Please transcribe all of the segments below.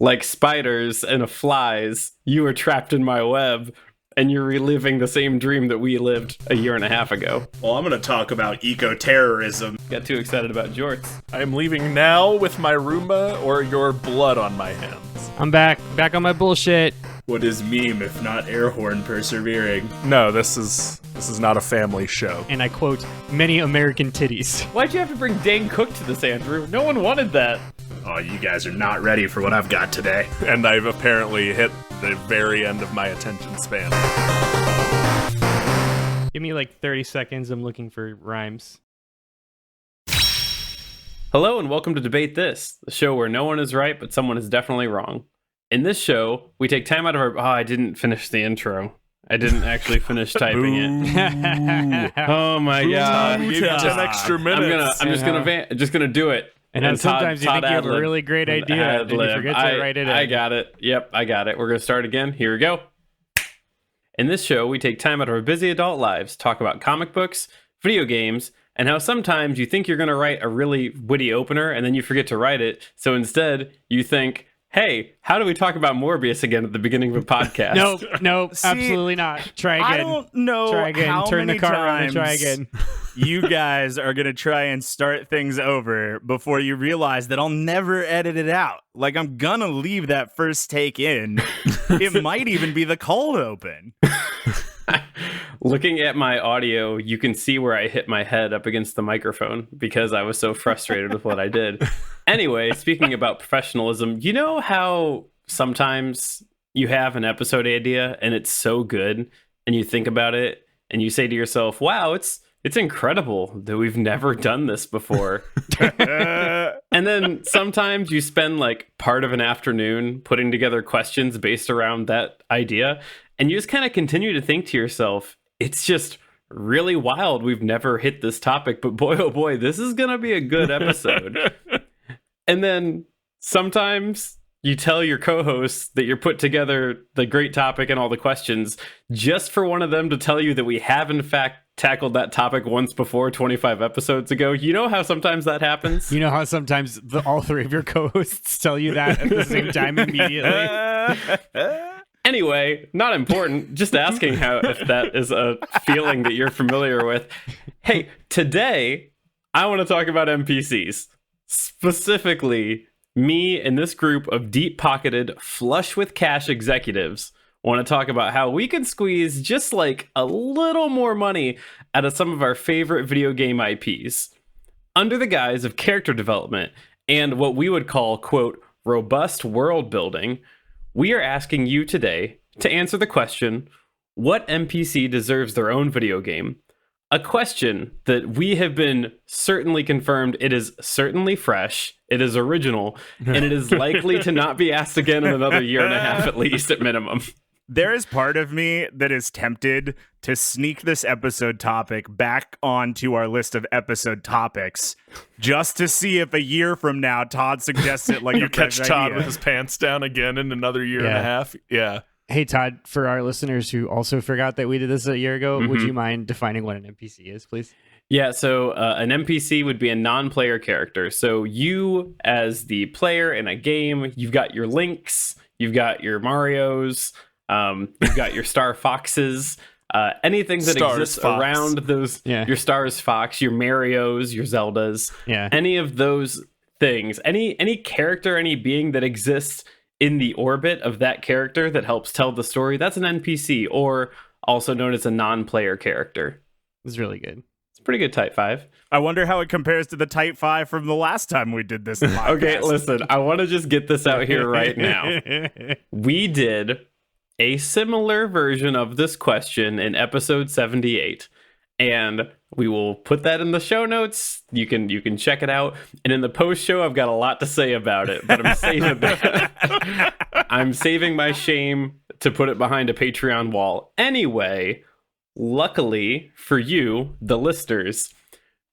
Like spiders and flies, you are trapped in my web, and you're reliving the same dream that we lived a year and a half ago. Well, I'm going to talk about eco-terrorism. Got too excited about jorts. I am leaving now with my Roomba or your blood on my hands. I'm back on my bullshit. What is meme if not air horn persevering? No, this is not a family show. And I quote, many American titties. Why'd you have to bring Dane Cook to this, Andrew? No one wanted that. Oh, you guys are not ready for what I've got today. And I've apparently hit the very end of my attention span. Give me like 30 seconds. I'm looking for rhymes. Hello and welcome to Debate This, the show where no one is right, but someone is definitely wrong. In this show, we take time out of our... Oh, I didn't finish the intro. I didn't actually finish typing it. Oh my god. Give you 10 extra minutes. I'm just gonna do it. And sometimes you think you have a really great idea and you forget to write it in. I got it. Yep, I got it. We're going to start again. Here we go. In this show, we take time out of our busy adult lives, talk about comic books, video games, and how sometimes you think you're going to write a really witty opener and then you forget to write it. So instead, you think, hey, how do we talk about Morbius again at the beginning of a podcast? Nope, absolutely not. Try again. I don't know Try again. how Turn many the car around and times try again. you guys are going to try and start things over before you realize that I'll never edit it out. Like, I'm going to leave that first take in. It might even be the cold open. Looking at my audio, you can see where I hit my head up against the microphone because I was so frustrated with what I did. Anyway, speaking about professionalism, you know how sometimes you have an episode idea and it's so good and you think about it and you say to yourself, wow, it's incredible that we've never done this before. And then sometimes you spend like part of an afternoon putting together questions based around that idea. And you just kind of continue to think to yourself, it's just really wild. We've never hit this topic, but boy, oh boy, this is going to be a good episode. And then sometimes you tell your co-hosts that you're put together the great topic and all the questions just for one of them to tell you that we have in fact tackled that topic once before 25 episodes ago. You know how sometimes that happens? You know how sometimes all three of your co-hosts tell you that at the same time immediately? Anyway, not important. Just asking if that is a feeling that you're familiar with. Hey, today I want to talk about NPCs. Specifically, me and this group of deep-pocketed, flush with cash executives want to talk about how we can squeeze just like a little more money out of some of our favorite video game IPs under the guise of character development and what we would call, quote, robust world building. We are asking you today to answer the question, what NPC deserves their own video game? A question that we have been certainly confirmed it is certainly fresh, it is original, and it is likely to not be asked again in another year and a half at least at minimum. There is part of me that is tempted to sneak this episode topic back onto our list of episode topics just to see if a year from now Todd suggests it like you a catch fresh Todd idea. with his pants down again in another year and a half. Yeah. Hey, Todd, for our listeners who also forgot that we did this a year ago, would you mind defining what an NPC is, please? Yeah, so an NPC would be a non-player character. So you, as the player in a game, you've got your Links, you've got your Marios, you've got your Star Foxes, anything that exists around those, your Stars Fox, your Marios, your Zeldas, any of those things, any character, any being that exists in the orbit of that character that helps tell the story, that's an NPC, or also known as a non-player character. It's really good. It's a pretty good Type 5. I wonder how it compares to the Type 5 from the last time we did this podcast. Okay, listen, I want to just get this out here right now. We did a similar version of this question in episode 78, and we will put that in the show notes. You can check it out, and in the post show I've got a lot to say about it, but I'm saving that. I'm saving my shame to put it behind a Patreon wall. Anyway, luckily for you, the listeners,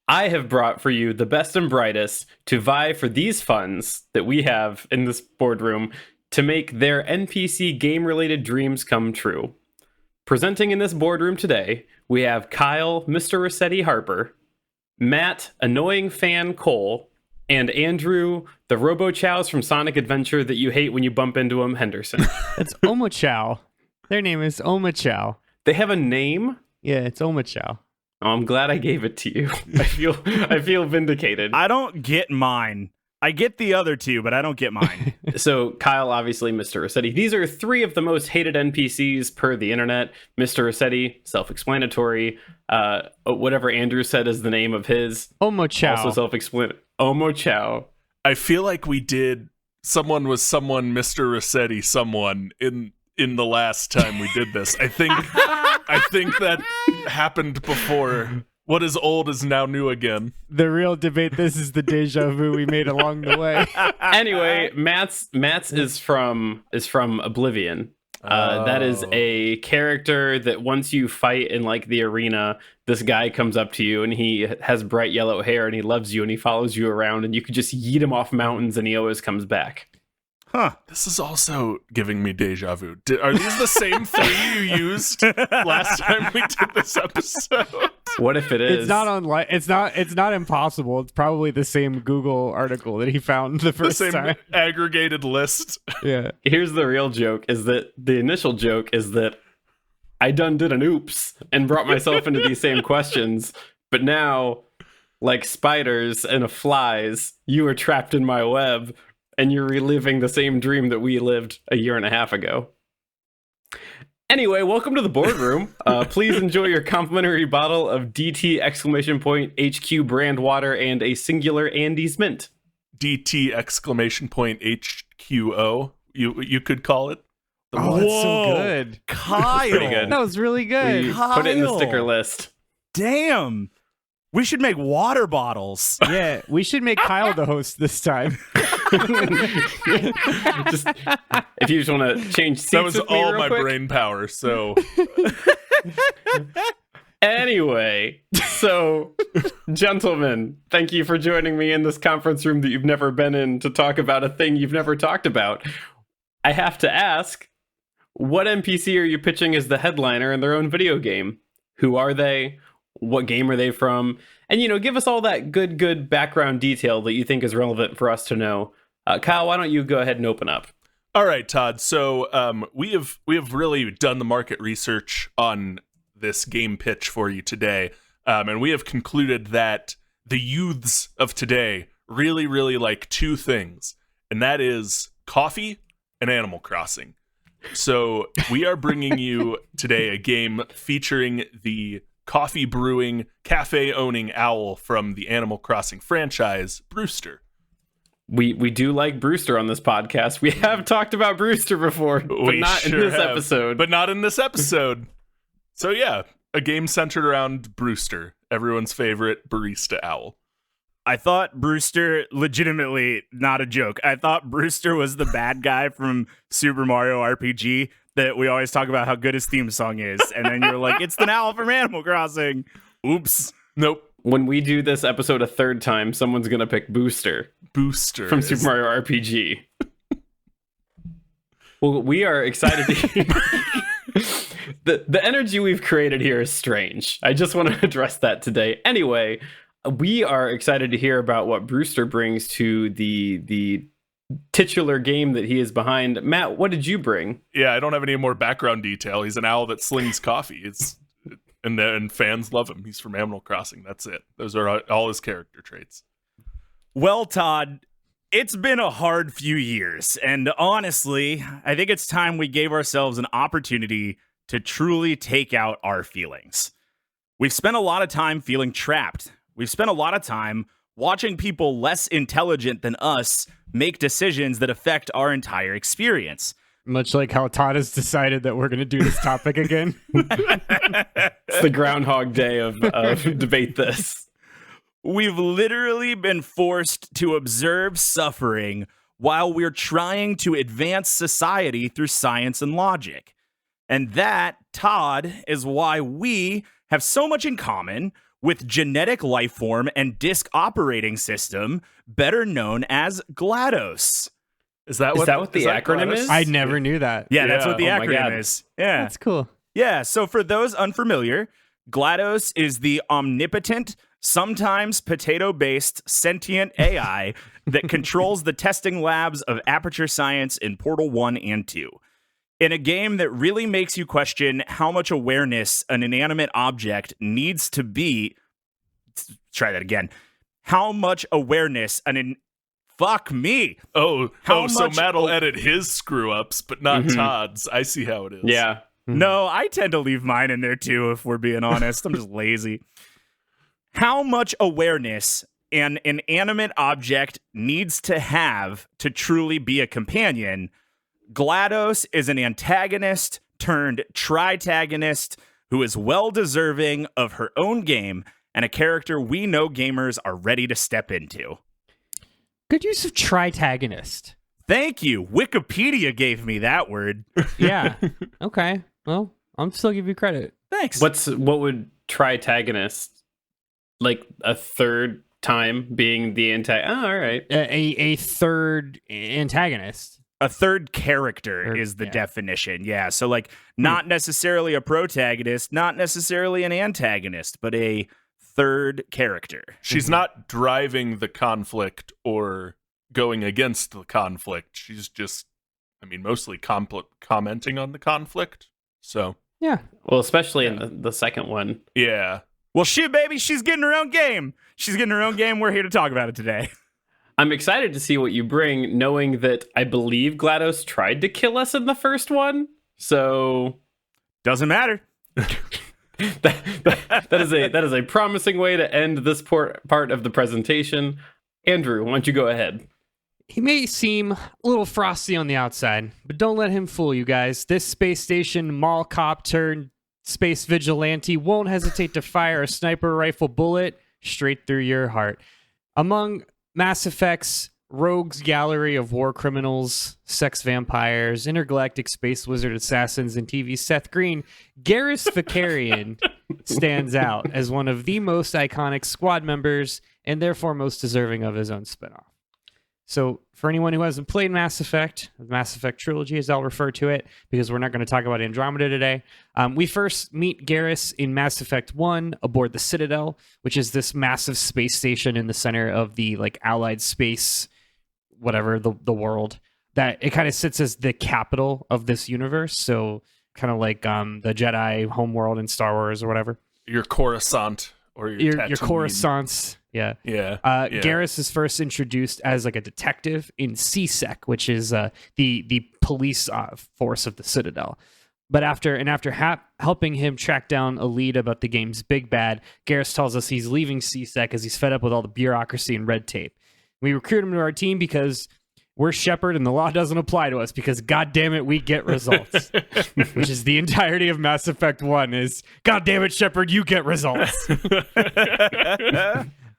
I have brought for you the best and brightest to vie for these funds that we have in this boardroom to make their NPC game-related dreams come true. Presenting in this boardroom today, we have Kyle, Mr. Rossetti Harper, Matt, Annoying Fan Cole, And Andrew, the Robo-Chows from Sonic Adventure that you hate when you bump into him, Henderson. It's Omochow. Their name is Omochow. They have a name? Yeah, it's Omochow. Oh, I'm glad I gave it to you. I feel vindicated. I don't get mine. I get the other two, but I don't get mine. So Kyle, obviously, Mr. Rossetti. These are 3 of the most hated NPCs per the internet. Mr. Rossetti, self-explanatory. Whatever Andrew said is the name of his. Omochow. Also self-explanatory. Omochow. I feel like we did someone was someone, Mr. Rossetti, someone in the last time we did this. I think that happened before. What is old is now new again. The real debate. This is the deja vu we made along the way. Anyway, Matt's is from Oblivion. That is a character that once you fight in like the arena, this guy comes up to you and he has bright yellow hair and he loves you and he follows you around and you could just yeet him off mountains and he always comes back. Huh. This is also giving me deja vu. Are these the same 3 you used last time we did this episode? What if it is? It's not online. It's not impossible. It's probably the same Google article that he found the first The same time. aggregated list. Yeah. Here's the real joke, is that the initial joke is that I done did an oops and brought myself into these same questions, but now, like spiders and flies, you are trapped in my web, and you're reliving the same dream that we lived a year and a half ago. Anyway, welcome to the boardroom. Please enjoy your complimentary bottle of DT HQ brand water and a singular Andes mint. DT HQO. You could call it. Oh, that's so good. Kyle. Pretty good. That was really good. We put it in the Kyle. sticker list. Damn. We should make water bottles. Yeah, we should make Kyle the host this time. Just, if you just want to change seats That was with me all real my quick. brain power, so Anyway, so gentlemen, thank you for joining me in this conference room that you've never been in to talk about a thing you've never talked about. I have to ask, what NPC are you pitching as the headliner in their own video game? Who are they? What game are they from? And, give us all that good background detail that you think is relevant for us to know. Kyle, why don't you go ahead and open up? all right, Todd. So we have really done the market research on this game pitch for you today, and we have concluded that the youths of today really like 2 things, and that is coffee and Animal Crossing. So we are bringing you today a game featuring the coffee brewing, cafe owning owl from the Animal Crossing franchise, Brewster. We do like Brewster on this podcast. We have talked about Brewster before, but We not in sure this have, episode. But not in this episode. So yeah, a game centered around Brewster, everyone's favorite barista owl. I thought Brewster, legitimately, not a joke, I thought Brewster was the bad guy from Super Mario RPG that we always talk about how good his theme song is. And then you're like, it's the owl from Animal Crossing. Oops. Nope. When we do this episode a third time, someone's going to pick Booster Booster from is- Super Mario RPG. Well, we are excited to hear. The energy we've created here is strange. I just want to address that today. Anyway, we are excited to hear about what Brewster brings to the titular game that he is behind. Matt, what did you bring? Yeah, I don't have any more background detail. He's an owl that slings coffee. And fans love him. He's from Animal Crossing. That's it. Those are all his character traits. Well, Todd, it's been a hard few years. And honestly, I think it's time we gave ourselves an opportunity to truly take out our feelings. We've spent a lot of time feeling trapped. We've spent a lot of time watching people less intelligent than us make decisions that affect our entire experience. Much like how Todd has decided that we're going to do this topic again. It's the Groundhog Day of debate this. We've literally been forced to observe suffering while we're trying to advance society through science and logic. And that, Todd, is why we have so much in common with genetic life form and disk operating system, better known as GLaDOS. Is that what the acronym GLaDOS? is? I never knew that. Yeah, that's Yeah. what the Oh my God. acronym is. Yeah. That's cool. Yeah, so for those unfamiliar, GLaDOS is the omnipotent, sometimes potato-based sentient AI that controls the testing labs of Aperture Science in Portal 1 and 2. In a game that really makes you question how much awareness an inanimate object needs to be. Try that again. How much awareness fuck me. So Matt will edit his screw-ups, but not Todd's. I see how it is. Yeah. No, I tend to leave mine in there too, if we're being honest. I'm just lazy. How much awareness an inanimate object needs to have to truly be a companion. GLaDOS is an antagonist turned tritagonist who is well deserving of her own game and a character we know gamers are ready to step into. Good use of tritagonist. Thank you. Wikipedia gave me that word. Yeah. Okay. Well, I'm still give you credit. Thanks. What would tritagonist, like a third time being the antagonist? Oh, all right. A third antagonist. A third character is the definition. Yeah. So, like, not necessarily a protagonist, not necessarily an antagonist, but a third character. She's not driving the conflict or going against the conflict. She's just, mostly commenting on the conflict. So, yeah. Well, especially in the second one. Yeah. Well, shit, baby, she's getting her own game. She's getting her own game. We're here to talk about it today. I'm excited to see what you bring, knowing that I believe GLaDOS tried to kill us in the first one. So doesn't matter. that is a promising way to end this part of the presentation. Andrew, why don't you go ahead? He may seem a little frosty on the outside, but don't let him fool you guys. This space station mall cop turned space vigilante won't hesitate to fire a sniper rifle bullet straight through your heart. Among Mass Effect's rogues gallery of war criminals, sex vampires, intergalactic space wizard assassins, and TV Seth Green, Garrus Vakarian stands out as one of the most iconic squad members and therefore most deserving of his own spinoff. So for anyone who hasn't played Mass Effect, the Mass Effect trilogy, as I'll refer to it, because we're not going to talk about Andromeda today, we first meet Garrus in Mass Effect 1 aboard the Citadel, which is this massive space station in the center of the Allied space, whatever, the world. That it kind of sits as the capital of this universe, so kind of like the Jedi homeworld in Star Wars or whatever. Your Coruscant. Or your Coruscants. Yeah. Garrus is first introduced as a detective in CSEC, which is the police force of the Citadel. But after helping him track down a lead about the game's big bad, Garrus tells us he's leaving CSEC as he's fed up with all the bureaucracy and red tape. We recruit him to our team because we're Shepard and the law doesn't apply to us because, God damn it, we get results. Which is the entirety of Mass Effect 1 is, God damn it, Shepard, you get results.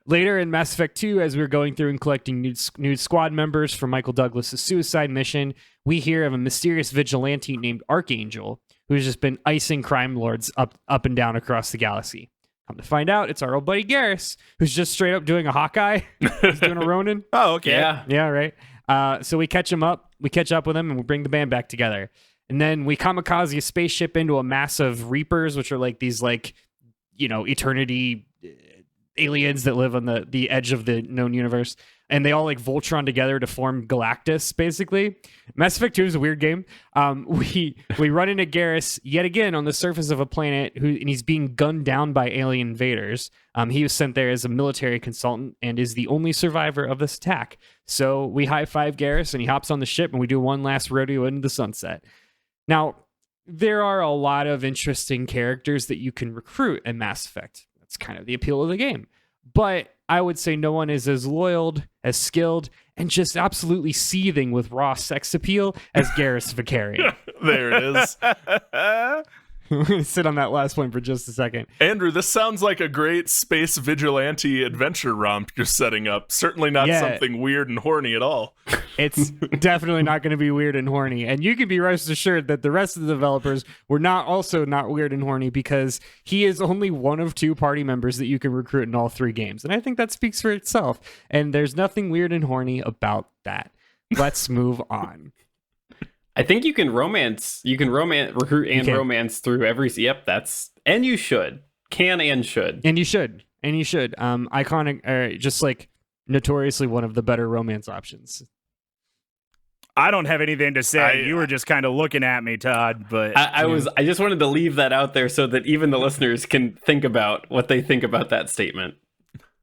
Later in Mass Effect 2, as we're going through and collecting new squad members for Michael Douglas's suicide mission, we hear of a mysterious vigilante named Archangel who's just been icing crime lords up and down across the galaxy. Come to find out, it's our old buddy Garrus, who's just straight up doing a Hawkeye. He's doing a Ronin. Oh, okay. Yeah, right. So we catch up with him, and we bring the band back together. And then we kamikaze a spaceship into a mass of Reapers, which are these eternity aliens that live on the edge of the known universe. And they all Voltron together to form Galactus, basically. Mass Effect 2 is a weird game. We run into Garrus yet again on the surface of a planet, and he's being gunned down by alien invaders. He was sent there as a military consultant and is the only survivor of this attack. So we high-five Garrus, and he hops on the ship, and we do one last rodeo into the sunset. Now, there are a lot of interesting characters that you can recruit in Mass Effect. That's kind of the appeal of the game. But I would say no one is as loyal, as skilled, and just absolutely seething with raw sex appeal as Garrus Vakarian. There it is. I'm going to sit on that last point for just a second. Andrew, this sounds like a great space vigilante adventure romp you're setting up. Certainly not something weird and horny at all. It's definitely not going to be weird and horny. And you can be rest assured that the rest of the developers were not weird and horny, because he is only one of 2 party members that you can recruit in all 3 games. And I think that speaks for itself. And there's nothing weird and horny about that. Let's move on. I think you can recruit and romance through every. Yep, and you should. Can and should. And you should. and you should. Iconic, just like notoriously one of the better romance options. I don't have anything to say. You were just kind of looking at me, Todd. But I just wanted to leave that out there so that even the listeners can think about what they think about that statement.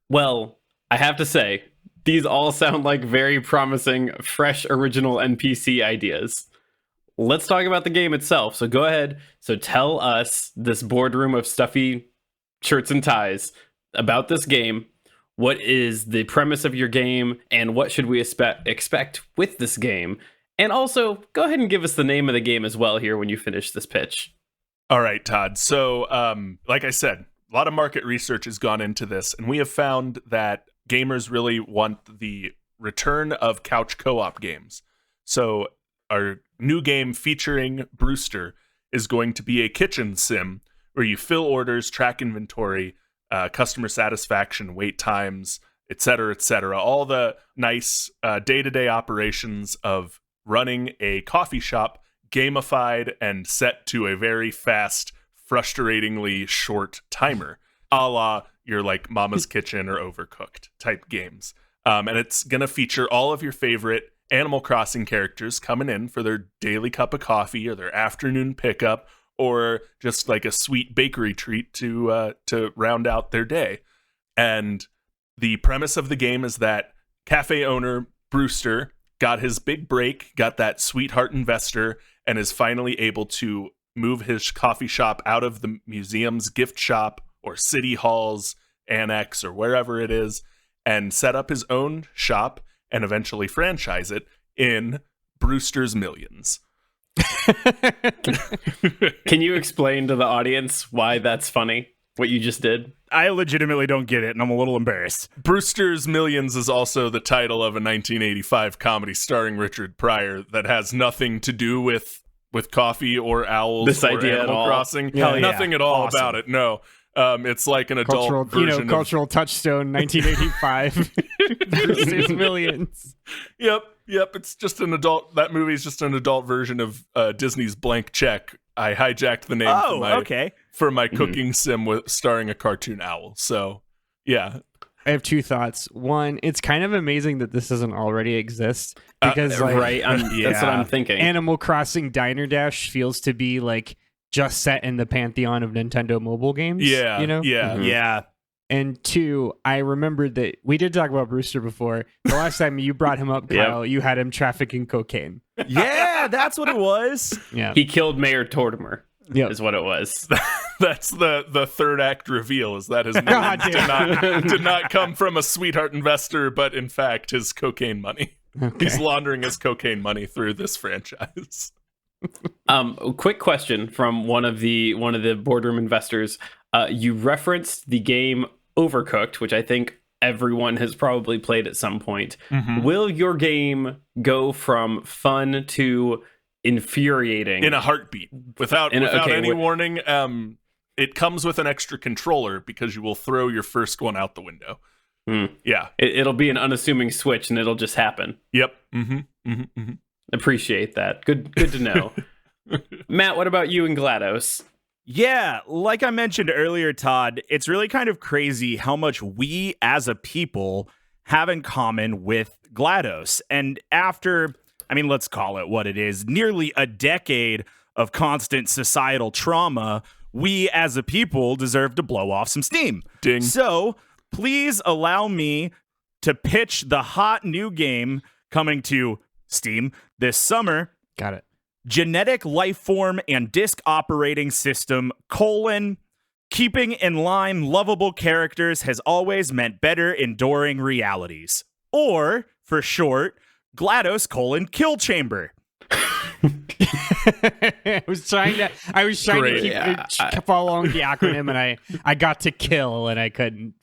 Well, I have to say, these all sound like very promising, fresh, original NPC ideas. Let's talk about the game itself. So go ahead. So tell us, this boardroom of stuffy shirts and ties, about this game. What is the premise of your game, and what should we expect with this game? And also, go ahead and give us the name of the game as well here when you finish this pitch. All right, Todd. So, like I said, a lot of market research has gone into this, and we have found that gamers really want the return of couch co-op games. So, our new game featuring Brewster is going to be a kitchen sim where you fill orders, track inventory, customer satisfaction, wait times, etc., all the nice day-to-day operations of running a coffee shop, gamified and set to a very fast, frustratingly short timer, a la your like Mama's Kitchen or Overcooked type games. And it's going to feature all of your favorite Animal Crossing characters coming in for their daily cup of coffee or their afternoon pickup, or just like a sweet bakery treat to round out their day. And the premise of the game is that cafe owner Brewster got his big break, got that sweetheart investor, and is finally able to move his coffee shop out of the museum's gift shop or city hall's annex or wherever it is, and set up his own shop and eventually franchise it in Brewster's Millions. Can you explain to the audience why that's funny, what you just did? I legitimately don't get it, and I'm a little embarrassed. Brewster's Millions is also the title of a 1985 comedy starring Richard Pryor that has nothing to do with coffee or owls this or idea Animal Crossing. Yeah. Nothing at all Awesome. about it. No. It's like an adult version cultural touchstone, 1985. Brewster's Millions. Yep. It's just an adult. That movie is just an adult version of Disney's Blank Check. I hijacked the name for my cooking sim starring a cartoon owl. So, yeah. I have two thoughts. One, it's kind of amazing that this doesn't already exist because, right? That's what I'm thinking. Animal Crossing Diner Dash feels to be like just set in the pantheon of Nintendo mobile games. Yeah, you know. Yeah. And two, I remembered that we did talk about Brewster before. The last time you brought him up, Kyle, you had him trafficking cocaine. Yeah, that's what it was. Yeah, He killed Mayor Tortimer. Yep. Is what it was. That's the third act reveal, is that his money did not come from a sweetheart investor, but in fact his cocaine money. Okay. He's laundering his cocaine money through this franchise. A quick question from one of the boardroom investors. You referenced the game Overcooked, which I think everyone has probably played at some point. Mm-hmm. Will your game go from fun to infuriating In a heartbeat, without any warning? It comes with an extra controller because you will throw your first one out the window. Yeah, it'll be an unassuming switch and it'll just happen. Yep. Appreciate that. Good to know. Matt, what about you and GLaDOS? Yeah, like I mentioned earlier, Todd, it's really kind of crazy how much we as a people have in common with GLaDOS. And after, let's call it what it is, nearly a decade of constant societal trauma, we as a people deserve to blow off some steam. Ding. So please allow me to pitch the hot new game coming to Steam this summer. Got it. Genetic life form and disk operating system, keeping in line lovable characters has always meant better enduring realities. Or, for short, GLaDOS, kill chamber. I was trying to keep following the acronym, and I got to kill, and I couldn't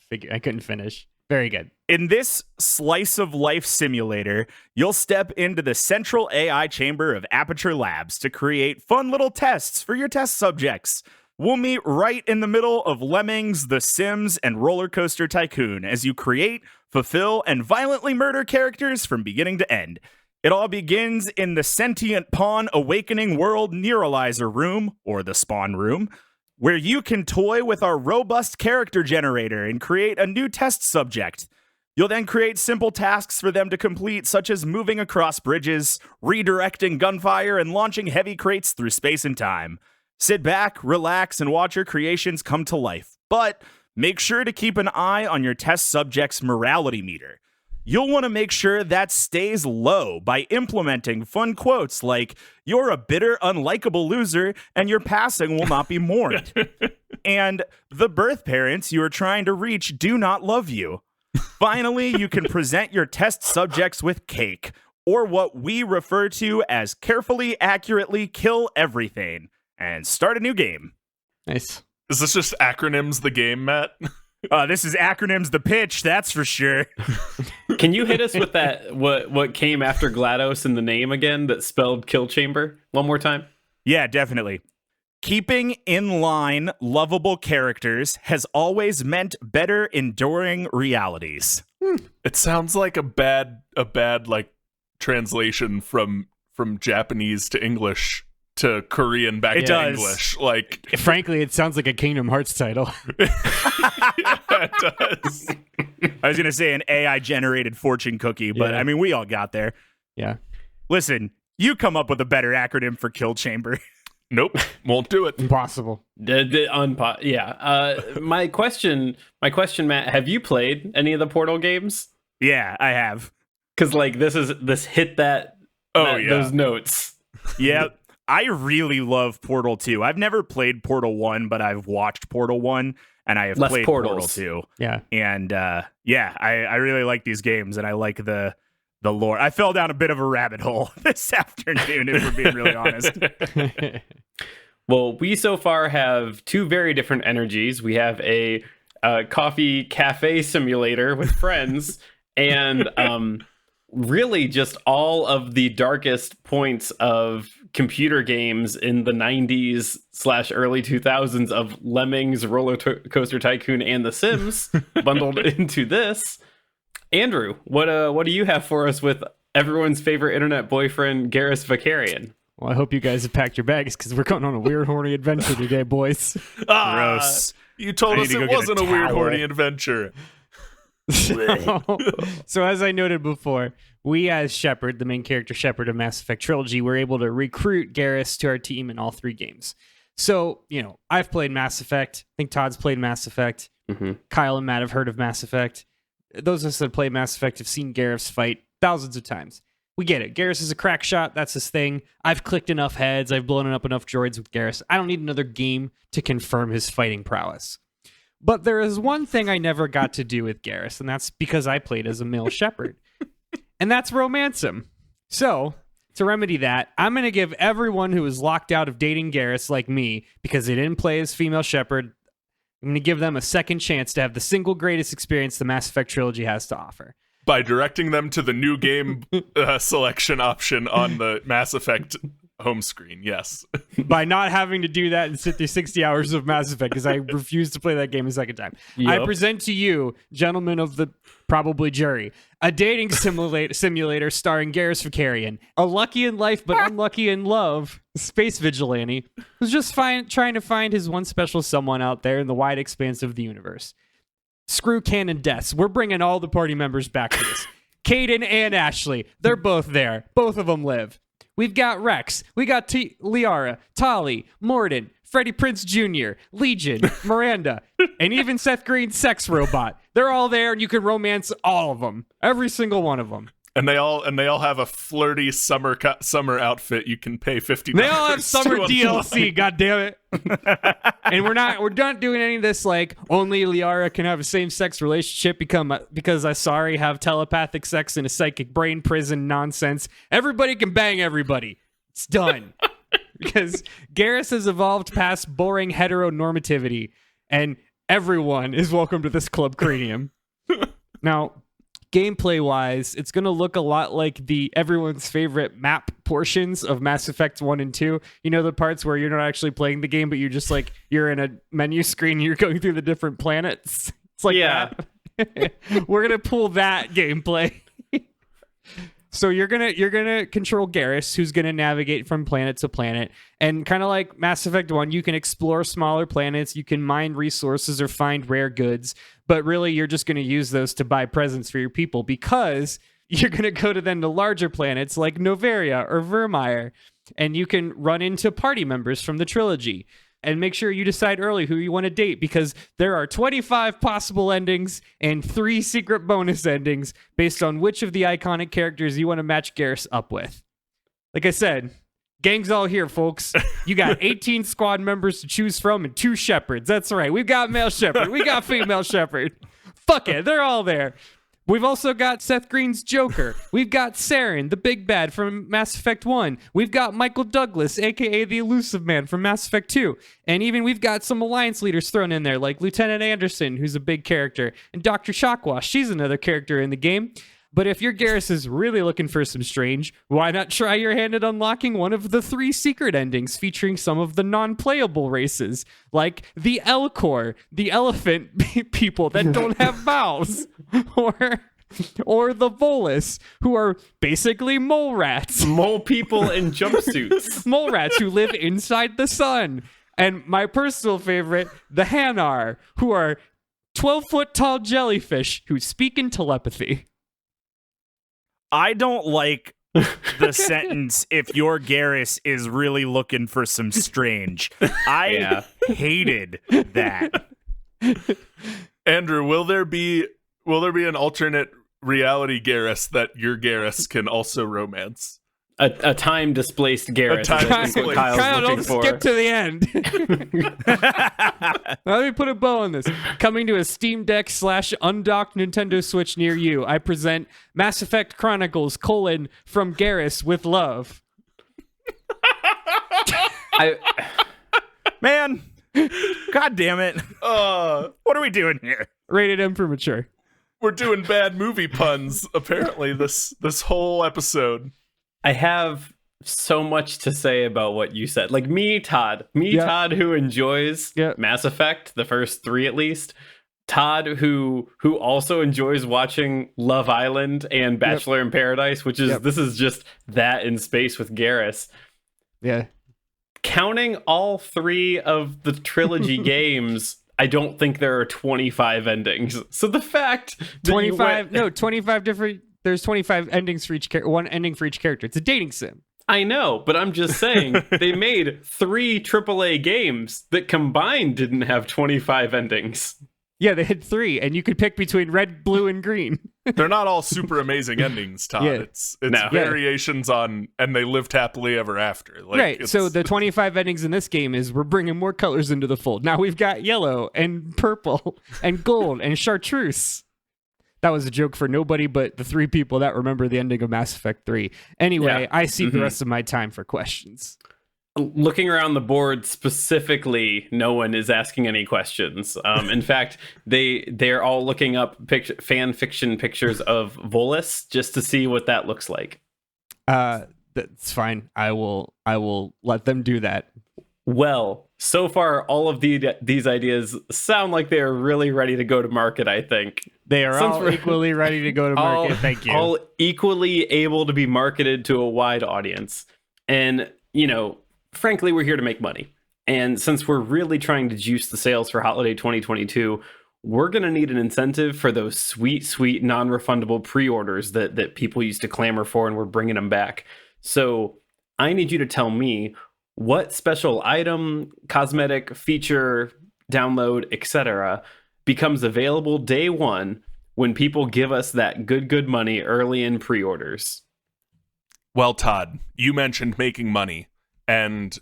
finish. Very good. In this slice of life simulator, you'll step into the central AI chamber of Aperture Labs to create fun little tests for your test subjects. We'll meet right in the middle of Lemmings, The Sims, and Roller Coaster Tycoon as you create, fulfill, and violently murder characters from beginning to end. It all begins in the Sentient Pawn Awakening World Neuralizer Room, or the Spawn Room. where you can toy with our robust character generator and create a new test subject. You'll then create simple tasks for them to complete, such as moving across bridges, redirecting gunfire, and launching heavy crates through space and time. Sit back, relax, and watch your creations come to life. But make sure to keep an eye on your test subject's morality meter. You'll want to make sure that stays low by implementing fun quotes like, "You're a bitter, unlikable loser, and your passing will not be mourned." And "The birth parents you are trying to reach do not love you." Finally, you can present your test subjects with cake, or what we refer to as carefully, accurately kill everything, and start a new game. Nice. Is this just acronyms the game, Matt? This is acronyms the pitch, that's for sure. Can you hit us with that, what came after GLaDOS in the name again that spelled kill chamber one more time? Yeah, definitely. Keeping in line lovable characters has always meant better enduring realities. It sounds like a bad like translation from Japanese to English to Korean back It to does. English. Like, Frankly, it sounds like a Kingdom Hearts title. it does. I was going to say an AI-generated fortune cookie, but Yeah. I mean, we all got there. Yeah. Listen, you come up with a better acronym for kill chamber. Nope, won't do it. Impossible. My question, Matt, have you played any of the Portal games? Yeah, I have. Because like this hit that. Oh, yeah. Those notes. Yeah, I really love Portal 2. I've never played Portal 1, but I've watched Portal 1, and I have Less played portals. Portal 2. Yeah. And I really like these games, and I like the lore. I fell down a bit of a rabbit hole this afternoon, if we're being really honest. Well, we so far have two very different energies. We have a coffee cafe simulator with friends, and really just all of the darkest points of computer games in the 90s / early 2000s of Lemmings, Roller Coaster Tycoon, and The Sims bundled into this. Andrew, what do you have for us with everyone's favorite internet boyfriend, Garrus Vakarian? Well, I hope you guys have packed your bags because we're going on a weird, horny adventure today, boys. Gross. You told I us need to it go get a wasn't a weird, towel. horny adventure. So as I noted before, we as Shepard, the main character Shepard of Mass Effect Trilogy, were able to recruit Garrus to our team in all 3 games. So, I've played Mass Effect. I think Todd's played Mass Effect. Mm-hmm. Kyle and Matt have heard of Mass Effect. Those of us that play Mass Effect have seen Garrus fight thousands of times. We get it. Garrus is a crack shot. That's his thing. I've clicked enough heads. I've blown up enough droids with Garrus. I don't need another game to confirm his fighting prowess. But there is one thing I never got to do with Garrus, and that's because I played as a male Shepard. And that's romance him. So, to remedy that, I'm going to give everyone who is locked out of dating Garrus like me, because they didn't play as female Shepard, I'm going to give them a second chance to have the single greatest experience the Mass Effect trilogy has to offer. By directing them to the new game selection option on the Mass Effect home screen, yes. By not having to do that and sit through 60 hours of Mass Effect, because I refuse to play that game a second time. I Yep. present to you, gentlemen of the probably jury, a dating simulator starring Garrus Vakarian, a lucky in life but unlucky in love space vigilante who's just trying to find his one special someone out there in the wide expanse of the universe. Screw canon deaths. We're bringing all the party members back to this. Caden and Ashley, they're both there. Both of them live. We've got Rex. We got Liara, Tali, Morden, Freddie Prinze Jr., Legion, Miranda, and even Seth Green's sex robot. They're all there, and you can romance all of them. Every single one of them. And they all have a flirty summer outfit you can pay $50. They all have summer to DLC, goddammit. And we're not doing any of this like only Liara can have a same-sex relationship because Asari have telepathic sex in a psychic brain prison nonsense. Everybody can bang everybody. It's done. Because Garrus has evolved past boring heteronormativity, and everyone is welcome to this Club Cranium. Now, gameplay-wise, it's going to look a lot like the everyone's favorite map portions of Mass Effect 1 and 2. You know, the parts where you're not actually playing the game, but you're in a menu screen and you're going through the different planets. It's like Yeah. that. We're going to pull that gameplay. So you're gonna control Garrus, who's gonna navigate from planet to planet, and kind of like Mass Effect 1, you can explore smaller planets, you can mine resources or find rare goods, but really you're just gonna use those to buy presents for your people because you're gonna go to then the larger planets like Noveria or Vermeer, and you can run into party members from the trilogy. And make sure you decide early who you want to date because there are 25 possible endings and 3 secret bonus endings based on which of the iconic characters you want to match Garrus up with. Like I said, gang's all here, folks. You got 18 squad members to choose from and 2 shepherds. That's right. We've got male shepherd. We got female shepherd. Fuck it. They're all there. We've also got Seth Green's Joker. We've got Saren, the big bad from Mass Effect 1. We've got Michael Douglas, a.k.a. the Elusive Man from Mass Effect 2. And even we've got some Alliance leaders thrown in there, like Lieutenant Anderson, who's a big character, and Dr. Shockwash. She's another character in the game. But if your Garrus is really looking for some strange, why not try your hand at unlocking one of the 3 secret endings featuring some of the non-playable races, like the Elcor, the elephant people that don't have mouths, or the Volus, who are basically mole rats. Mole people in jumpsuits. Mole rats who live inside the sun. And my personal favorite, the Hanar, who are 12-foot tall jellyfish who speak in telepathy. I don't like the sentence, if your Garrus is really looking for some strange. I hated that. Andrew, will there be an alternate reality Garrus that your Garrus can also romance? A time-displaced Garrus. Kyle, don't skip to the end. Let me put a bow on this. Coming to a Steam Deck / undocked Nintendo Switch near you, I present Mass Effect Chronicles: From Garrus with Love. Man, god damn it. What are we doing here? Rated M for mature. We're doing bad movie puns, apparently, this whole episode. I have so much to say about what you said. Like Todd, who enjoys Mass Effect, the first 3 at least. Todd, who also enjoys watching Love Island and Bachelor in Paradise, which is this is just that in space with Garrus. Yeah. Counting all 3 of the trilogy games, I don't think there are 25 endings. So the fact that 25 different. There's 25 endings for each one ending for each character. It's a dating sim. I know, but I'm just saying they made 3 AAA games that combined didn't have 25 endings. Yeah, they had 3, and you could pick between red, blue, and green. They're not all super amazing endings, Todd. Yeah. It's variations on, and they lived happily ever after. Like, right. So the 25 endings in this game is we're bringing more colors into the fold. Now we've got yellow and purple and gold and chartreuse. That was a joke for nobody but the 3 people that remember the ending of Mass Effect 3. Anyway, I cede the rest of my time for questions. Looking around the board specifically, no one is asking any questions. In fact, they're all looking up fan fiction pictures of Volus just to see what that looks like. That's fine. I will let them do that. Well, so far, all of these ideas sound like they are really ready to go to market, I think. They are all equally ready to go to market. Thank you. All equally able to be marketed to a wide audience. And, frankly, we're here to make money. And since we're really trying to juice the sales for holiday 2022, we're going to need an incentive for those sweet, sweet, non-refundable pre-orders that people used to clamor for, and we're bringing them back. So I need you to tell me what special item, cosmetic, feature, download, etc. becomes available day 1 when people give us that good money early in pre-orders. Well, Todd, you mentioned making money, and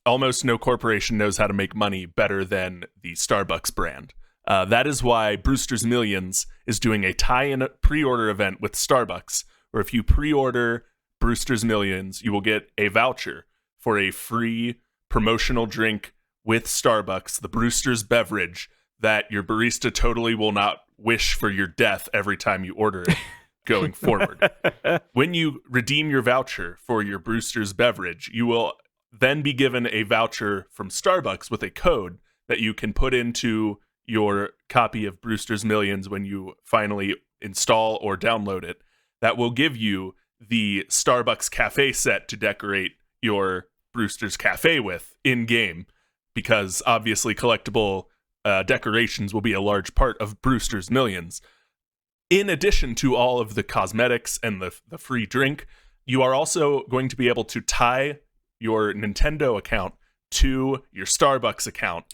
almost no corporation knows how to make money better than the Starbucks brand. That is why Brewster's Millions is doing a tie-in pre-order event with Starbucks, where if you pre-order Brewster's Millions, you will get a voucher for a free promotional drink with Starbucks, the Brewster's beverage that your barista totally will not wish for your death every time you order it going forward. When you redeem your voucher for your Brewster's beverage, you will then be given a voucher from Starbucks with a code that you can put into your copy of Brewster's Millions when you finally install or download it. That will give you the Starbucks cafe set to decorate your Brewster's Cafe with in game, because obviously collectible decorations will be a large part of Brewster's Millions. In addition to all of the cosmetics and the free drink, you are also going to be able to tie your Nintendo account to your Starbucks account.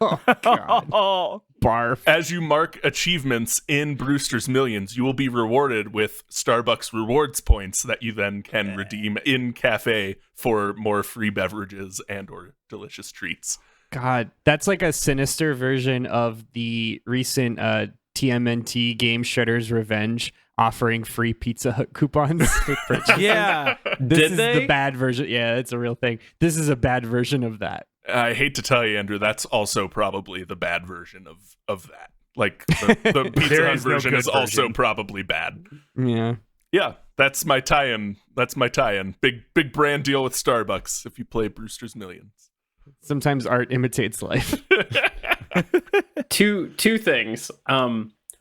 Oh, God. Oh, Barf. As you mark achievements in Brewster's Millions, you will be rewarded with Starbucks rewards points that you then can redeem in cafe for more free beverages and or delicious treats. God, that's like a sinister version of the recent TMNT Game Shredder's Revenge offering free Pizza Hut coupons. with purchase. yeah. This Did is they? the bad version. Yeah, it's a real thing. This is a bad version of that. I hate to tell you, Andrew, that's also probably the bad version of that. Like, the Pizza There Hut is no version good is also version. probably bad. Yeah. Yeah, that's my tie-in. Big brand deal with Starbucks if you play Brewster's Millions. Sometimes art imitates life. Two things.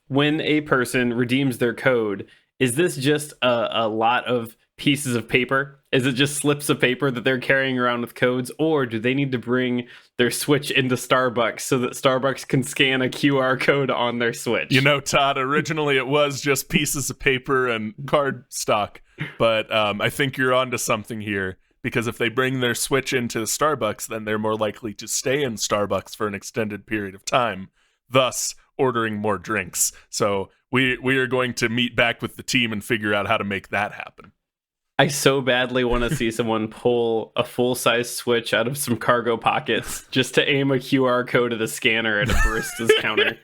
When a person redeems their code, is this just a lot of pieces of paper? Is it just slips of paper that they're carrying around with codes, or do they need to bring their Switch into Starbucks so that Starbucks can scan a QR code on their Switch? You know, Todd, originally it was just pieces of paper and card stock, but I think you're onto something here, because if they bring their Switch into Starbucks, then they're more likely to stay in Starbucks for an extended period of time, thus ordering more drinks. So we are going to meet back with the team and figure out how to make that happen. I so badly want to see someone pull a full-size Switch out of some cargo pockets just to aim a QR code at the scanner at a barista's counter.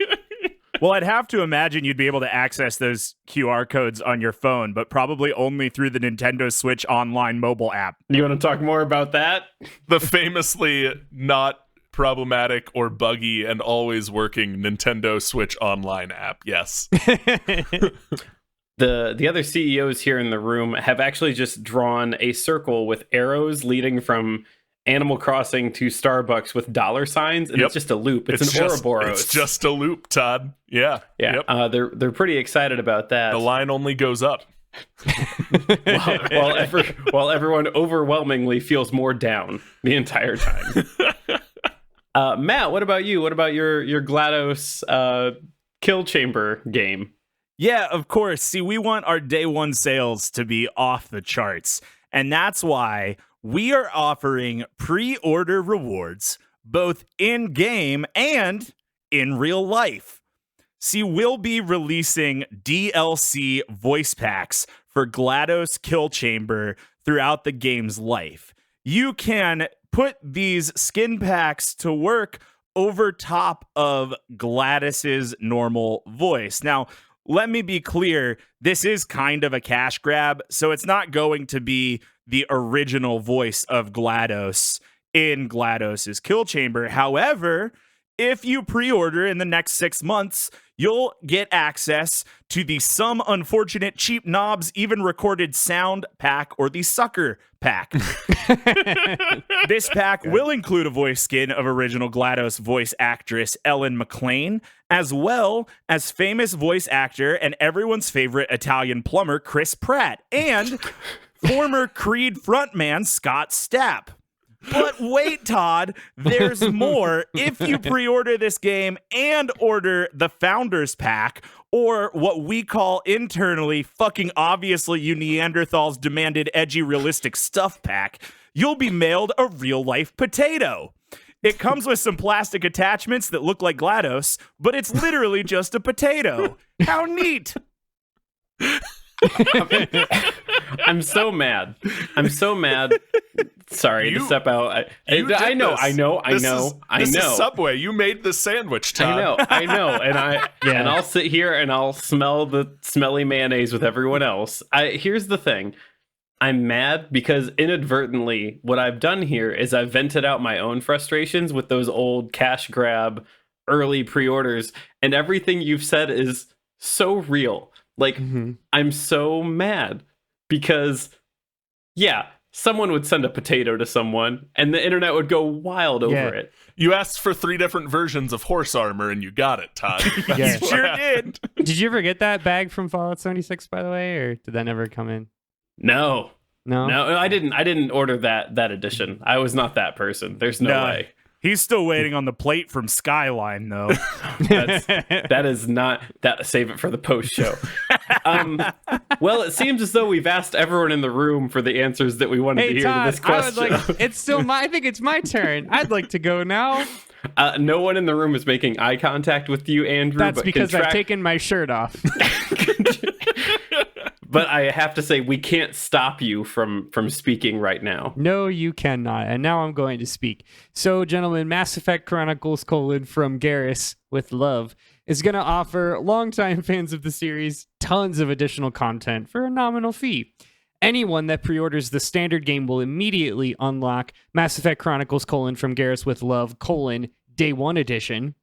Well, I'd have to imagine you'd be able to access those QR codes on your phone, but probably only through the Nintendo Switch online mobile app. You want to talk more about that? The famously not problematic or buggy and always working Nintendo Switch online app. Yes. The other CEOs here in the room have actually just drawn a circle with arrows leading from Animal Crossing to Starbucks with dollar signs, and Yep. it's just a loop. It's an just, Ouroboros. It's just a loop, Todd. Yeah. Yeah, Yep. they're pretty excited about that. The line only goes up. while everyone overwhelmingly feels more down the entire time. Matt, what about you? What about your GLaDOS kill chamber game? Yeah, of course. See, we want our day one sales to be off the charts. And that's why we are offering pre-order rewards, both in-game and in real life. See, we'll be releasing DLC voice packs for GLaDOS Kill Chamber throughout the game's life. You can put these skin packs to work over top of GLaDOS's normal voice. Now, let me be clear, this is kind of a cash grab, so it's not going to be the original voice of GLaDOS in GLaDOS's Kill Chamber. However, if you pre-order in the next 6 months, you'll get access to the Some Unfortunate Cheap Knobs Even Recorded Sound pack, or the Sucker pack. This pack will include a voice skin of original GLaDOS voice actress Ellen McLean, as well as famous voice actor and everyone's favorite Italian plumber Chris Pratt, and former Creed frontman Scott Stapp. But wait, Todd, there's more. If you pre-order this game and order the Founders Pack, or what we call internally, fucking obviously you Neanderthals demanded edgy realistic stuff pack, you'll be mailed a real-life potato. It comes with some plastic attachments that look like GLaDOS, but it's literally just a potato. How neat. I'm so mad. Sorry to step out. I know. This is Subway. You made the sandwich, Todd. I know, and I'll sit here and I'll smell the smelly mayonnaise with everyone else. Here's the thing. I'm mad because inadvertently what I've done here is I've vented out my own frustrations with those old cash grab early pre-orders, and everything you've said is so real. Like, I'm so mad because, yeah, someone would send a potato to someone and the internet would go wild over it. You asked for 3 different versions of horse armor and you got it, Todd. You sure did. Did you ever get that bag from Fallout 76, by the way, or did that never come in? No, No. I didn't order that edition. I was not that person. There's no way. He's still waiting on the plate from Skyline, though. That is not that. Save it for the post show. Well, it seems as though we've asked everyone in the room for the answers that we wanted to hear Todd, to this question. I think it's my turn. I'd like to go now. No one in the room is making eye contact with you, Andrew. That's but because I've taken my shirt off. But I have to say, we can't stop you from speaking right now. No, you cannot. And now I'm going to speak. So, gentlemen, Mass Effect Chronicles: from Garrus with Love is going to offer longtime fans of the series tons of additional content for a nominal fee. Anyone that pre-orders the standard game will immediately unlock Mass Effect Chronicles: from Garrus with Love: Day 1 Edition,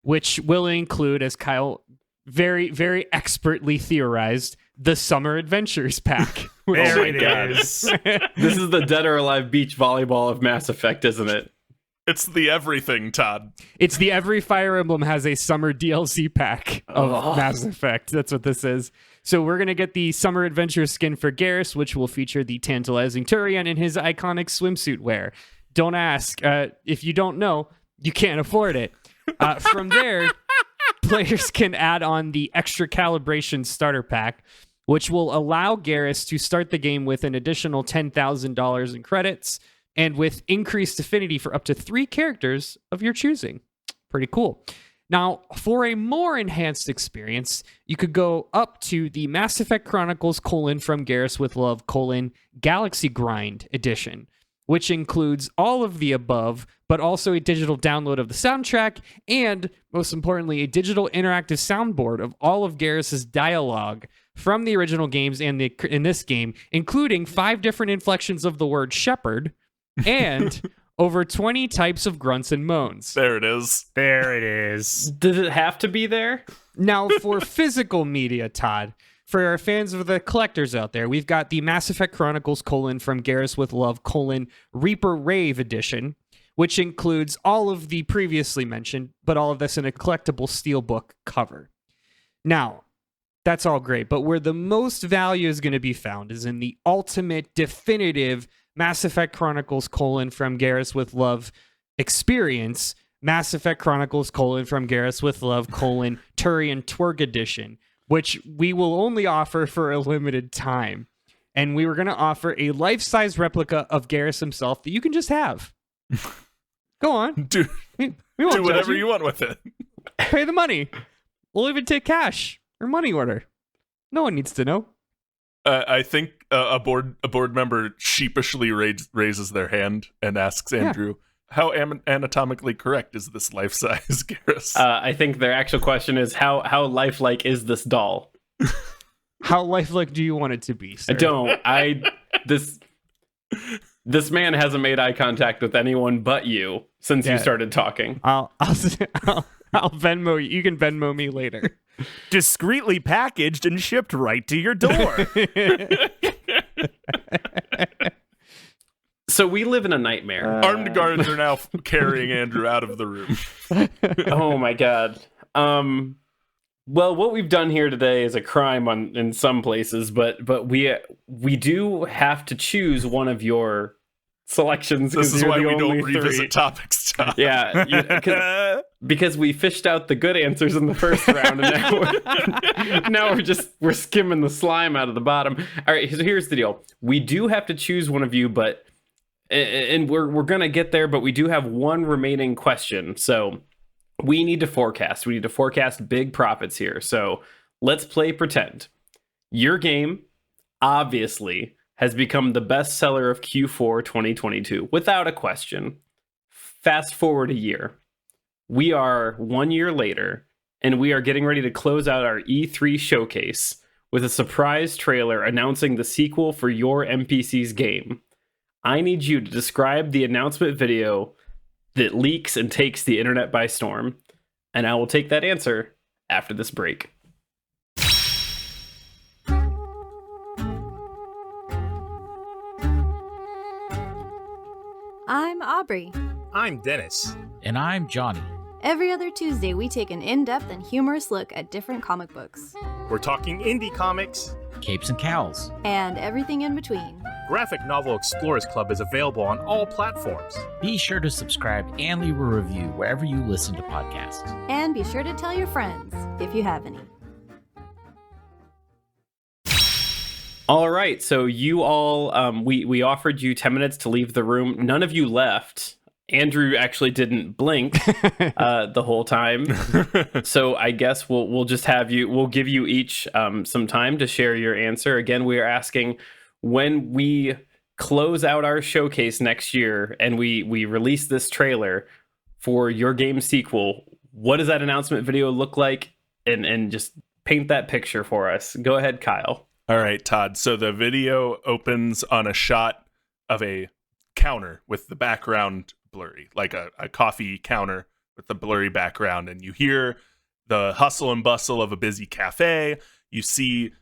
which will include, as Kyle very, very expertly theorized, the Summer Adventures pack. There it is. This is the Dead or Alive beach volleyball of Mass Effect, isn't it? It's the everything, Todd. It's the every Fire Emblem has a summer DLC pack of Mass Effect. That's what this is. So we're going to get the Summer Adventure skin for Garrus, which will feature the tantalizing Turian in his iconic swimsuit wear. Don't ask. If you don't know, you can't afford it. From there, players can add on the Extra Calibration Starter Pack, which will allow Garrus to start the game with an additional $10,000 in credits and with increased affinity for up to 3 characters of your choosing. Pretty cool. Now, for a more enhanced experience, you could go up to the Mass Effect Chronicles: from Garrus with Love: Galaxy Grind Edition, which includes all of the above, but also a digital download of the soundtrack and, most importantly, a digital interactive soundboard of all of Garrus's dialogue from the original games and in this game, including 5 different inflections of the word shepherd and over 20 types of grunts and moans. There it is. There it is. Does it have to be there? Now, for physical media, Todd, for our fans of the collectors out there, we've got the Mass Effect Chronicles: from Garrus with Love: Reaper Rave Edition, which includes all of the previously mentioned, but all of this in a collectible steelbook cover. Now, that's all great, but where the most value is going to be found is in the ultimate, definitive Mass Effect Chronicles: from Garrus with Love experience, Mass Effect Chronicles: from Garrus with Love: Turian Twerg Edition, which we will only offer for a limited time. And we were going to offer a life-size replica of Garrus himself that you can just have. Go on. Do We won't judge whatever you want with it. Pay the money. We'll even take cash or money order. No one needs to know. I think a board member sheepishly raises their hand and asks Andrew, how anatomically correct is this life-size Garrus? I think their actual question is, how lifelike is this doll? How lifelike do you want it to be, sir? I don't. This man hasn't made eye contact with anyone but you since you started talking. I'll Venmo you. You can Venmo me later. Discreetly packaged and shipped right to your door. So we live in a nightmare. Armed guards are now carrying Andrew out of the room. Oh my god. Well, what we've done here today is a crime in some places, but we do have to choose one of your selections. This is why we don't 3. revisit topics, Tom. Yeah, because we fished out the good answers in the first round, and now we're skimming the slime out of the bottom. All right, so here's the deal: we do have to choose one of you, and we're gonna get there, but we do have one remaining question. So we need to forecast. We need to forecast big profits here. So let's play pretend. Your game, obviously, has become the best seller of Q4 2022, without a question. Fast forward a year. We are 1 year later, and we are getting ready to close out our E3 showcase with a surprise trailer announcing the sequel for your NPCs game. I need you to describe the announcement video that leaks and takes the internet by storm, and I will take that answer after this break. I'm Aubrey. I'm Dennis. And I'm Johnny. Every other Tuesday, we take an in-depth and humorous look at different comic books. We're talking indie comics, capes and cowls, and everything in between. Graphic Novel Explorers Club is available on all platforms. Be sure to subscribe and leave a review wherever you listen to podcasts. And be sure to tell your friends, if you have any. All right, so you all, we offered you 10 minutes to leave the room. None of you left. Andrew actually didn't blink the whole time. So I guess we'll just have you, we'll give you each some time to share your answer. Again, we are asking, when we close out our showcase next year and we release this trailer for your game sequel, what does that announcement video look like? And just paint that picture for us. Go ahead, Kyle. All right, Todd. So the video opens on a shot of a counter with the background blurry, like a coffee counter with the blurry background. And you hear the hustle and bustle of a busy cafe. You see,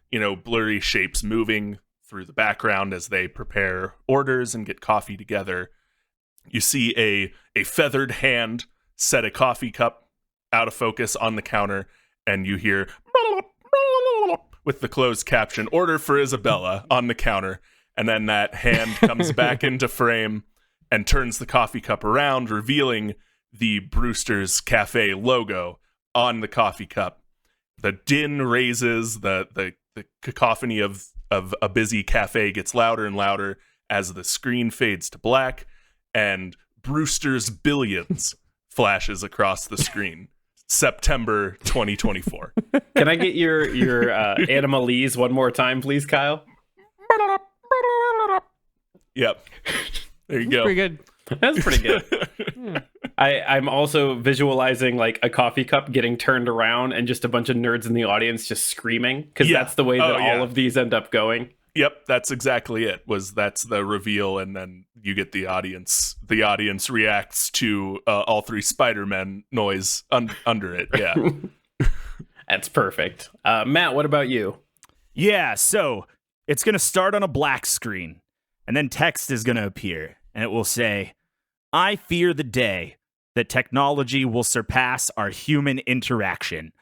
blurry shapes moving through the background as they prepare orders and get coffee together. You see a feathered hand set a coffee cup out of focus on the counter, and you hear with the closed caption, "Order for Isabella" on the counter. And then that hand comes back into frame and turns the coffee cup around, revealing the Brewster's Cafe logo on the coffee cup. The din raises, the cacophony of a busy cafe gets louder and louder as the screen fades to black, and Brewster's Billions flashes across the screen. September 2024. Can I get your Animalese one more time, please, Kyle? Yep. There you go. Pretty good. That's pretty good. I'm also visualizing like a coffee cup getting turned around and just a bunch of nerds in the audience just screaming, because that's the way that all of these end up going. Yep, that's exactly it. That's the reveal, and then you get the audience. The audience reacts to all three Spider-Men noise under it. Yeah. That's perfect. Matt, what about you? Yeah, so it's going to start on a black screen, and then text is going to appear, and it will say, "I fear the day that technology will surpass our human interaction.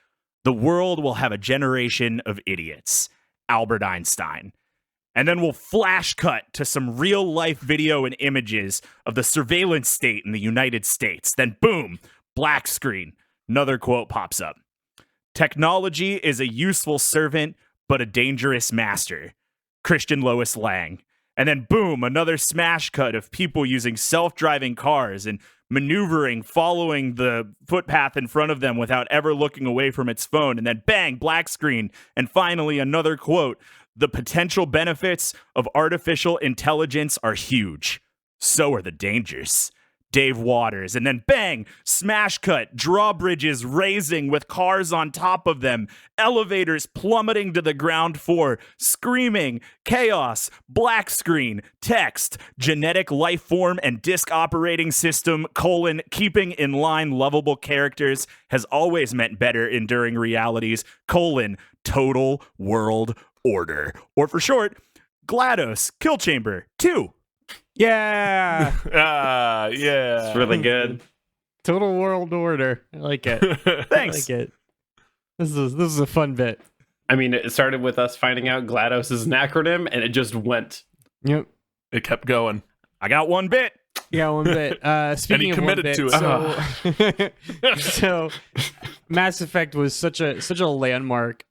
The world will have a generation of idiots. Albert Einstein." And then we'll flash cut to some real life video and images of the surveillance state in the United States. Then boom, black screen. Another quote pops up. "Technology is a useful servant, but a dangerous master. Christian Lois Lang." And then boom, another smash cut of people using self-driving cars and maneuvering, following the footpath in front of them without ever looking away from its phone. And then bang, black screen. And finally, another quote. "The potential benefits of artificial intelligence are huge. So are the dangers. Dave Waters." And then bang, smash cut, drawbridges raising with cars on top of them, elevators plummeting to the ground floor, screaming, chaos, black screen, text, "genetic life form and disk operating system, keeping in line lovable characters has always meant better enduring realities, total world order." Or for short, GLaDOS Kill Chamber 2. Yeah. Yeah. It's really good. Total World Order. I like it. Thanks. I like it. This is a fun bit. I mean, it started with us finding out GLaDOS is an acronym, and it just went. Yep. It kept going. I got one bit. Yeah, one bit. Speaking he of committed one to bit, it. so Mass Effect was such a landmark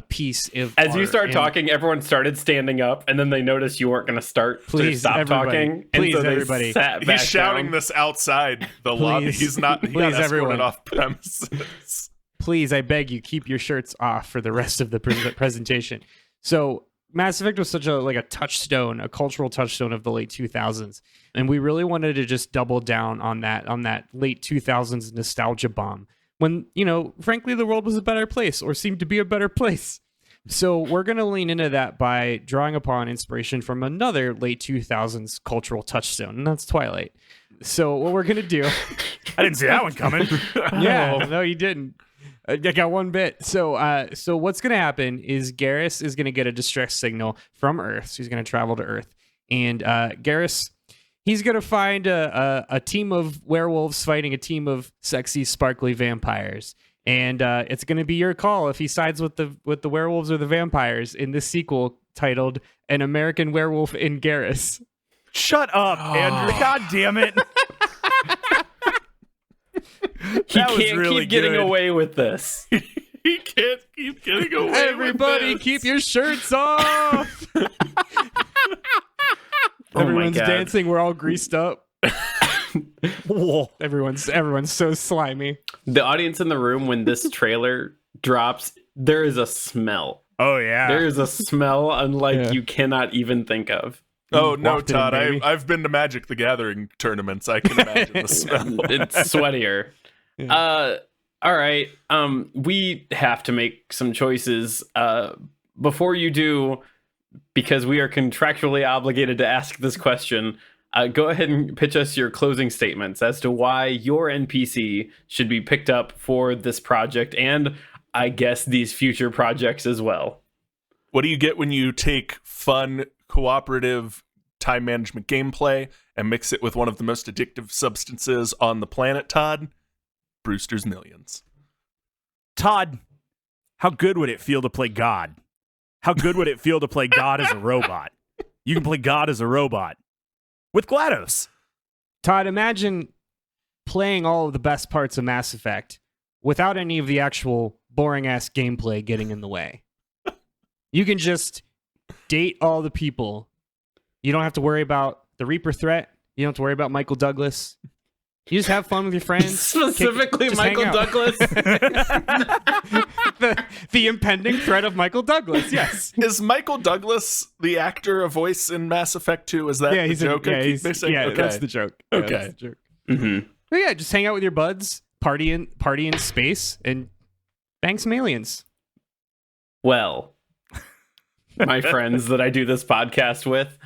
piece of As you art, start and talking, everyone started standing up, and then they noticed you weren't going to start. Please, stop everybody. talking. Please, and so they everybody. sat back He's shouting down. this outside the lobby. He's not. He got Please, escorted everyone. off premises. Please, I beg you, keep your shirts off for the rest of the presentation. So Mass Effect was such a touchstone, a cultural touchstone of the late 2000s, and we really wanted to just double down on that late 2000s nostalgia bomb when, frankly, the world was a better place or seemed to be a better place. So we're going to lean into that by drawing upon inspiration from another late 2000s cultural touchstone, and that's Twilight. So what we're going to do... I didn't see that one coming. Yeah, no, you didn't. I got one bit. So what's going to happen is Garrus is going to get a distress signal from Earth. So he's going to travel to Earth. And Garrus, He's gonna find a team of werewolves fighting a team of sexy, sparkly vampires, and it's gonna be your call if he sides with the werewolves or the vampires in this sequel titled "An American Werewolf in Garrus." Shut up, Andrew. God damn it. He can't really keep getting good. away with this. He can't keep getting away. Everybody, with this. keep your shirts off. Oh my Everyone's God. dancing. We're all greased up. Whoa. Everyone's so slimy. The audience in the room when this trailer drops, there is a smell. Oh, yeah. There is a smell unlike Yeah. you cannot even think of. Oh no, Walked in, Todd! baby. I've been to Magic the Gathering tournaments. I can imagine the smell. It's sweatier. All right. We have to make some choices. Before you do, because we are contractually obligated to ask this question, go ahead and pitch us your closing statements as to why your NPC should be picked up for this project and I guess these future projects as well. What do you get when you take fun, cooperative time management gameplay and mix it with one of the most addictive substances on the planet, Todd? Brewster's Millions. Todd, how good would it feel to play God? How good would it feel to play God as a robot? You can play God as a robot with GLaDOS. Todd, imagine playing all of the best parts of Mass Effect without any of the actual boring-ass gameplay getting in the way. You can just date all the people. You don't have to worry about the Reaper threat. You don't have to worry about Michael Douglas. You just have fun with your friends. Specifically, Just hang Michael out. Douglas. the impending threat of Michael Douglas, yes. Is Michael Douglas the actor a voice in Mass Effect 2? Is that the joke I keep missing? Okay. that's the joke. Yeah, Okay. that's the joke. Mhm. But yeah, just hang out with your buds, party in space, and bang some aliens. Well, my friends that I do this podcast with,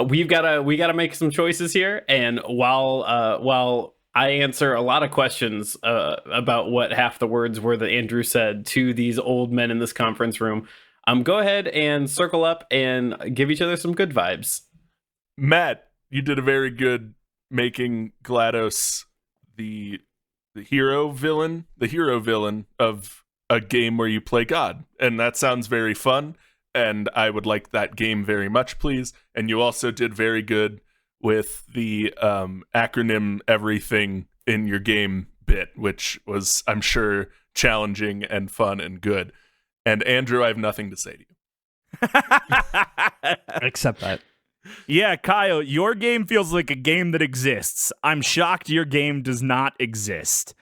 we gotta make some choices here. And while I answer a lot of questions about what half the words were that Andrew said to these old men in this conference room, go ahead and circle up and give each other some good vibes. Matt, you did a very good making GLaDOS the hero villain of a game where you play God, and that sounds very fun. And I would like that game very much, please. And you also did very good with the acronym everything in your game bit, which was, I'm sure, challenging and fun and good. And Andrew, I have nothing to say to you. Accept that. Yeah, Kyle, your game feels like a game that exists. I'm shocked your game does not exist.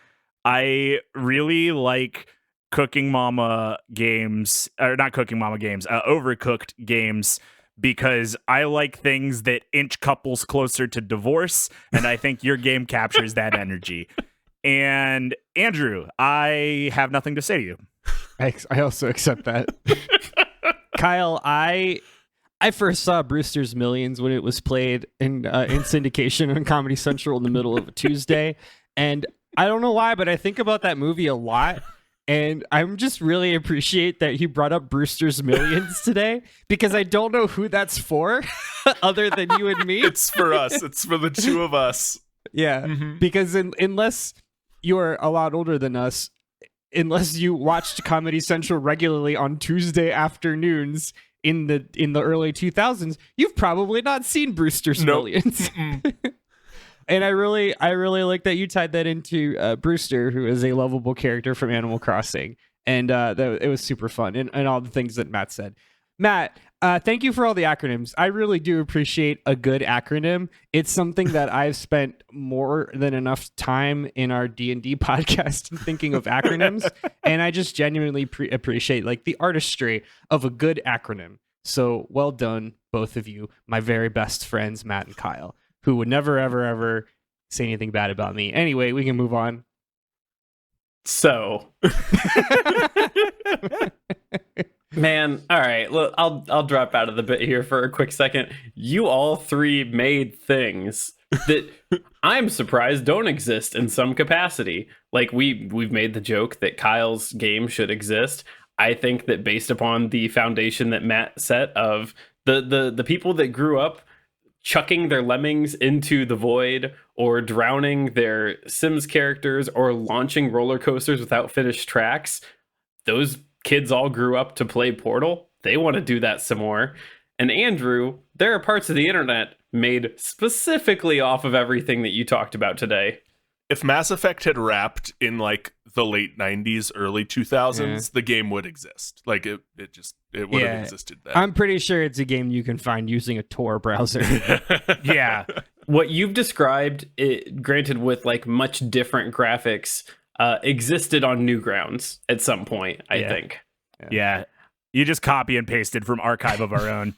I really like Cooking Mama games, or not Cooking Mama games, Overcooked games, because I like things that inch couples closer to divorce, and I think your game captures that energy. And Andrew, I have nothing to say to you. I also accept that. Kyle, I first saw Brewster's Millions when it was played in syndication on Comedy Central in the middle of a Tuesday, and I don't know why, but I think about that movie a lot. And I'm just really appreciate that you brought up Brewster's Millions today, because I don't know who that's for other than you and me. It's for us. It's for the two of us. Yeah, because unless you're a lot older than us, unless you watched Comedy Central regularly on Tuesday afternoons in the early 2000s, you've probably not seen Brewster's Nope. Millions. And I really like that you tied that into Brewster, who is a lovable character from Animal Crossing, and it was super fun, and all the things that Matt said. Matt, thank you for all the acronyms. I really do appreciate a good acronym. It's something that I've spent more than enough time in our D&D podcast thinking of acronyms, and I just genuinely appreciate like the artistry of a good acronym. So well done, both of you, my very best friends, Matt and Kyle, who would never, ever, ever say anything bad about me. Anyway, we can move on. So, man, all right. Look, I'll drop out of the bit here for a quick second. You all three made things that I'm surprised don't exist in some capacity. Like we've made the joke that Kyle's game should exist. I think that based upon the foundation that Matt set of the people that grew up chucking their lemmings into the void, or drowning their Sims characters, or launching roller coasters without finished tracks. Those kids all grew up to play Portal. They want to do that some more. And Andrew, there are parts of the internet made specifically off of everything that you talked about today. If Mass Effect had wrapped in like the late 90s, early 2000s, the game would exist. Like it would have existed then. I'm pretty sure it's a game you can find using a Tor browser. Yeah. What you've described, granted with like much different graphics, existed on Newgrounds at some point, I think. Yeah. You just copy and pasted from Archive of Our Own.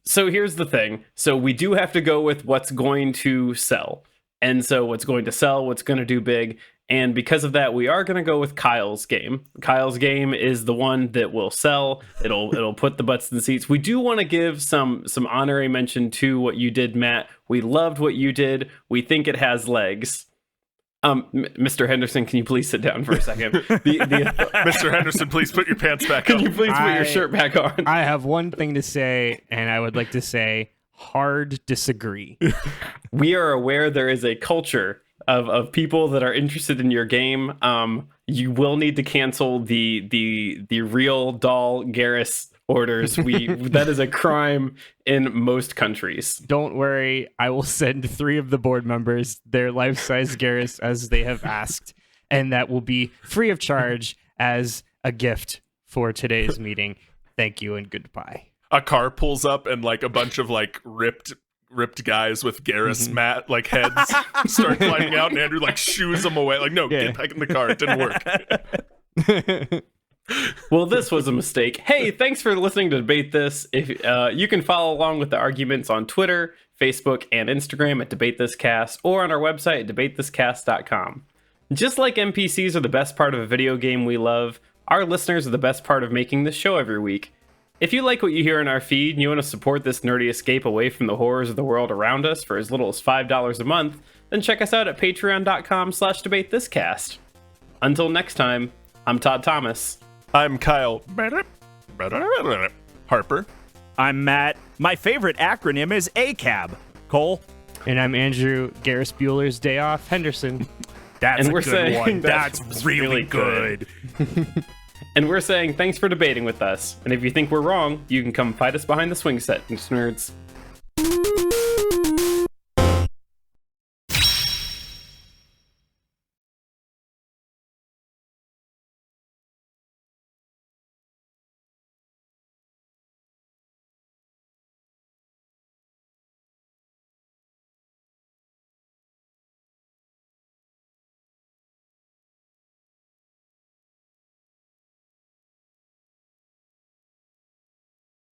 So here's the thing. So we do have to go with what's going to sell. And so what's going to sell, what's going to do big. And because of that, we are going to go with Kyle's game. Kyle's game is the one that will sell. It'll put the butts in the seats. We do want to give some honorary mention to what you did, Matt. We loved what you did. We think it has legs. Mr. Henderson, can you please sit down for a second? Mr. Henderson, please put your pants back Can on. you please put your shirt back on? I have one thing to say, and I would like to say hard disagree. We are aware there is a culture of people that are interested in your game. You will need to cancel the real doll Garrus orders. That is a crime in most countries. Don't worry, I will send 3 of the board members their life-size Garrus as they have asked, and that will be free of charge as a gift for today's meeting. Thank you and goodbye. A car pulls up and like a bunch of like ripped guys with Garrus mat like heads start climbing out, and Andrew like shoos them away. Like, no, get back in the car. It didn't work. Well, this was a mistake. Hey, thanks for listening to Debate This. If you can follow along with the arguments on Twitter, Facebook, and Instagram at DebateThisCast, or on our website at debatethiscast.com. Just like NPCs are the best part of a video game we love, our listeners are the best part of making this show every week. If you like what you hear in our feed and you want to support this nerdy escape away from the horrors of the world around us for as little as $5 a month, then check us out at patreon.com/debatethiscast. Until next time, I'm Todd Thomas. I'm Kyle Harper. I'm Matt. My favorite acronym is ACAB. Cole? And I'm Andrew Garrus Bueller's Day Off Henderson. That's And a we're good saying one. that's That's really good. And we're saying thanks for debating with us. And if you think we're wrong, you can come fight us behind the swing set, nerds.